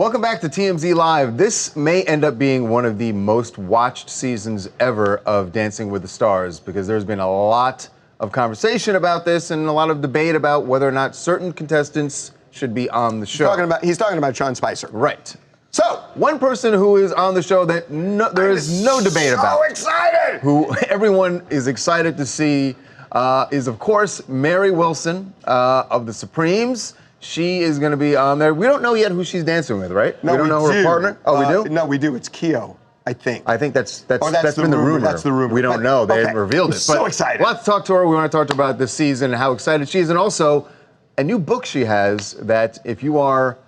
Welcome back to TMZ Live. This may end up being one of the most watched seasons ever of Dancing with the Stars because there's been a lot of conversation about this and a lot of debate about whether or not certain contestants should be on the show. He's talking about Sean Spicer. Right. So, one person who is on the show that there is no debate about. So excited! Who everyone is excited to see is, of course, Mary Wilson of the Supremes. She is going to be on there. We don't know yet who she's dancing with, right? No, we don't know her partner. Oh, we do? No, we do. It's Keo, I think. I think that's the been the rumor. That's the rumor. We don't know. They haven't revealed it. So excited. We'll have to talk to her. We want to talk to her about this season and how excited she is, and also a new book she has that if you are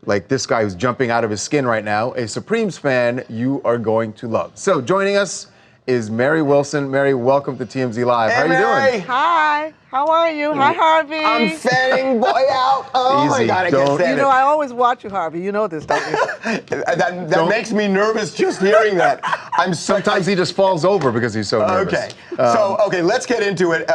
like this guy who's jumping out of his skin right now, a Supremes fan, you are going to love. So joining us is Mary Wilson. Mary, welcome to TMZ Live. Hey, how are you Mary. doing? Hi. How are you? Hi, Harvey. I'm fanning boy out. Oh my Easy, God, I can't stand You know, I always watch you, Harvey. You know this, don't you? that makes me nervous just hearing that. Sometimes he just falls over because he's so nervous. Okay. Okay, let's get into it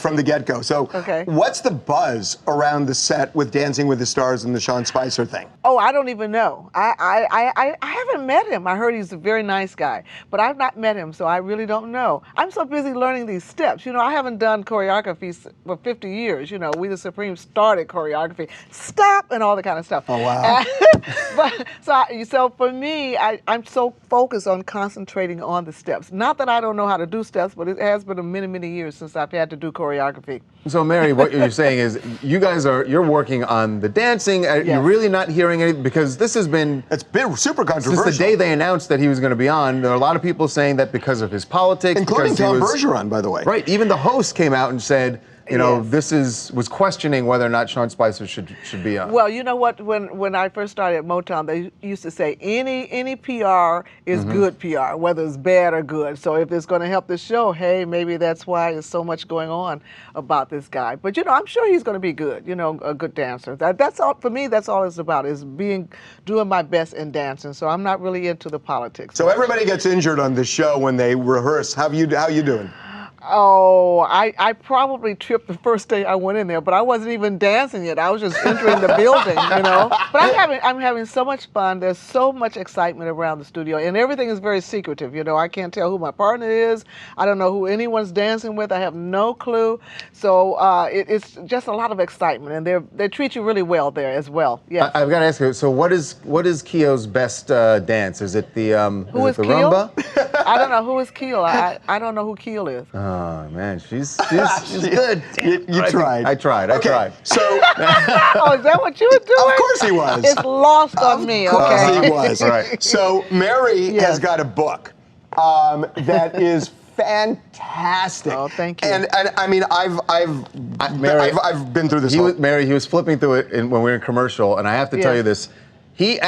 from the get-go. So, what's the buzz around the set with Dancing with the Stars and the Sean Spicer thing? Oh, I don't even know. I haven't met him. I heard he's a very nice guy, but I've not met him, so I really don't know. I'm so busy learning these steps. You know, I haven't done choreography for 50 years. You know, we the Supremes started choreography, stop, and all that kind of stuff. Oh, wow. So for me, I'm so focused on concentrating on the steps. Not that I don't know how to do steps, but it has been many, many years since I've had to do choreography. So, Mary, what you're saying is you're working on the dancing. Yes. You're really not hearing anything because this has been... It's been super controversial. Since the day they announced that he was going to be on, there are a lot of people saying that because of his politics... Including Tom Bergeron, by the way. Right. Even the host came out and said, you know, was questioning whether or not Sean Spicer should be on. Well, you know what? When I first started at Motown, they used to say any PR is good PR, whether it's bad or good. So if it's going to help the show, hey, maybe that's why there's so much going on about this guy. But you know, I'm sure he's going to be good. You know, a good dancer. That's all for me. That's all it's about is doing my best in dancing. So I'm not really into the politics. So everybody gets injured on the show when they rehearse. How you doing? Oh, I probably tripped the first day I went in there, but I wasn't even dancing yet. I was just entering the building, you know. But I'm having so much fun. There's so much excitement around the studio, and everything is very secretive. You know, I can't tell who my partner is. I don't know who anyone's dancing with. I have no clue. So it's just a lot of excitement, and they treat you really well there as well. Yes. I've got to ask you. So what is Keo's best dance? Is it the rumba? I don't know who is Keel. I don't know who Keel is. Oh man, she's good. You tried. I tried. So, oh, is that what you were doing? Of course he was. It's lost on me. Of course Okay. he was. Right. So Mary has got a book that is fantastic. Oh, thank you. And I mean, I've been through this. Mary, he was flipping through it when we were in commercial, and I have to tell you this. He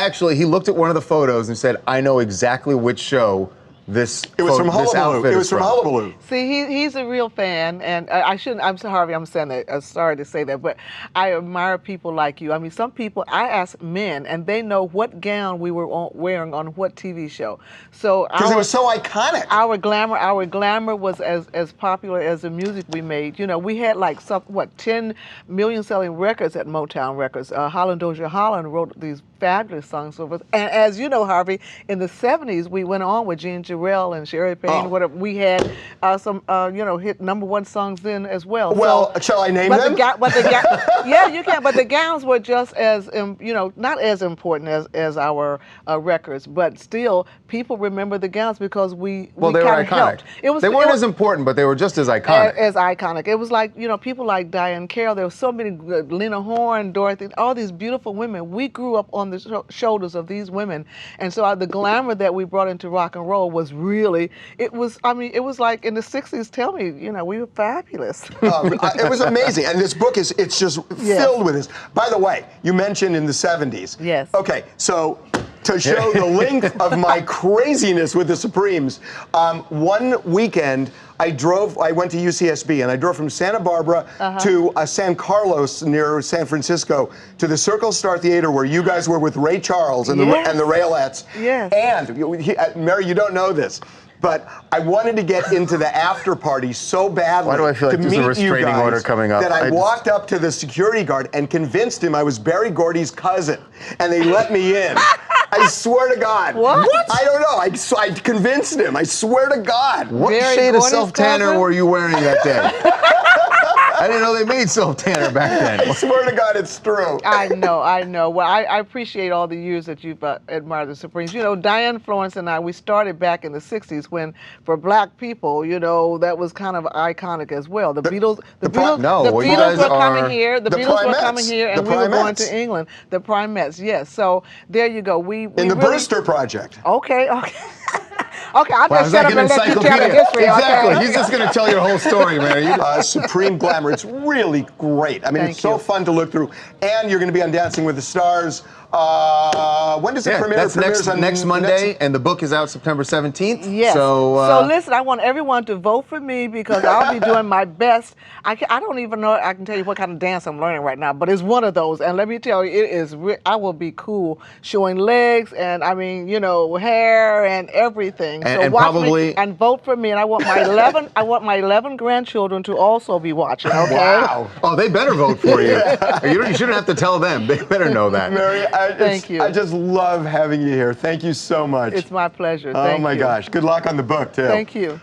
looked at one of the photos and said, "I know exactly which show." It was from Hullabaloo. It was from Hullabaloo. See, he's a real fan, and I shouldn't. I'm sorry, I'm saying that. Sorry to say that, but I admire people like you. I mean, some people. I ask men, and they know what gown we were wearing on what TV show. So because it was so iconic. Our glamour was as popular as the music we made. You know, we had like 10 million selling records at Motown Records. Holland Dozier Holland wrote these fabulous songs for us. And as you know, Harvey, in the 70s, we went on with Jean Jarrell and Sherry Payne. Whatever. We had some, hit #1 songs then as well. Well, shall I name them? Yeah, you can. But the gowns were just as, not as important as our records. But still, people remember the gowns because they were iconic. They weren't as important, but they were just as iconic. As iconic. It was like, people like Diane Carroll. There were so many, Lena Horne, Dorothy, all these beautiful women. We grew up on the shoulders of these women, and so the glamour that we brought into rock and roll was really, it was like in the 60s, tell me, we were fabulous. It was amazing, and this book it's just filled with this. By the way, you mentioned in the 70s. Yes. Okay, so to show the length of my craziness with the Supremes, one weekend I went to UCSB, and I drove from Santa Barbara to San Carlos near San Francisco to the Circle Star Theater where you guys were with Ray Charles and the Railettes. Yes. And, Mary, you don't know this. but I wanted to get into the after party so badly. Why do I feel like to there's a meet you restraining guys order coming up? That I walked up to the security guard and convinced him I was Barry Gordy's cousin, and they let me in. I swear to God. What? I don't know. I convinced him. I swear to God. What Barry shade of Gordy's self-tanner cousin? were you wearing that day? I didn't know they made self-tanner back then. I swear to God, it's true. I know. Well, I appreciate all the years that you've admired the Supremes. You know, Diane Florence and I, we started back in the 60s when, for black people, you know, that was kind of iconic as well. The Beatles you were guys coming are here. The the Beatles were Primettes. coming here, and The we were going Primettes. to England. The Primettes, yes. So there you go. We In the really, Brewster Project. Okay. Okay, I'll Wow, just it's shut like up an and let you tell the encyclopedia. history. Exactly. Okay? He's just going to tell your whole story, man. Supreme Glamour. It's really great. I mean, Thank it's so you. fun to look through. And you're going to be on Dancing with the Stars. When does it Yeah, premiere? that's It premieres on next Monday, and the book is out September 17th. Yes. So listen, I want everyone to vote for me because I'll be doing my best. I don't even know. I can tell you what kind of dance I'm learning right now, but it's one of those. And let me tell you, it is. I will be cool showing legs and I mean, you know, hair and everything. And watch probably- me and vote for me. And I want my 11. I want my 11 grandchildren to also be watching. Okay. Wow. Oh, they better vote for you. You shouldn't have to tell them. They better know that. Mary, Thank you. I just love having you here. Thank you so much. It's my pleasure. Oh Thank my you. gosh. Good luck on the book, too. Thank you.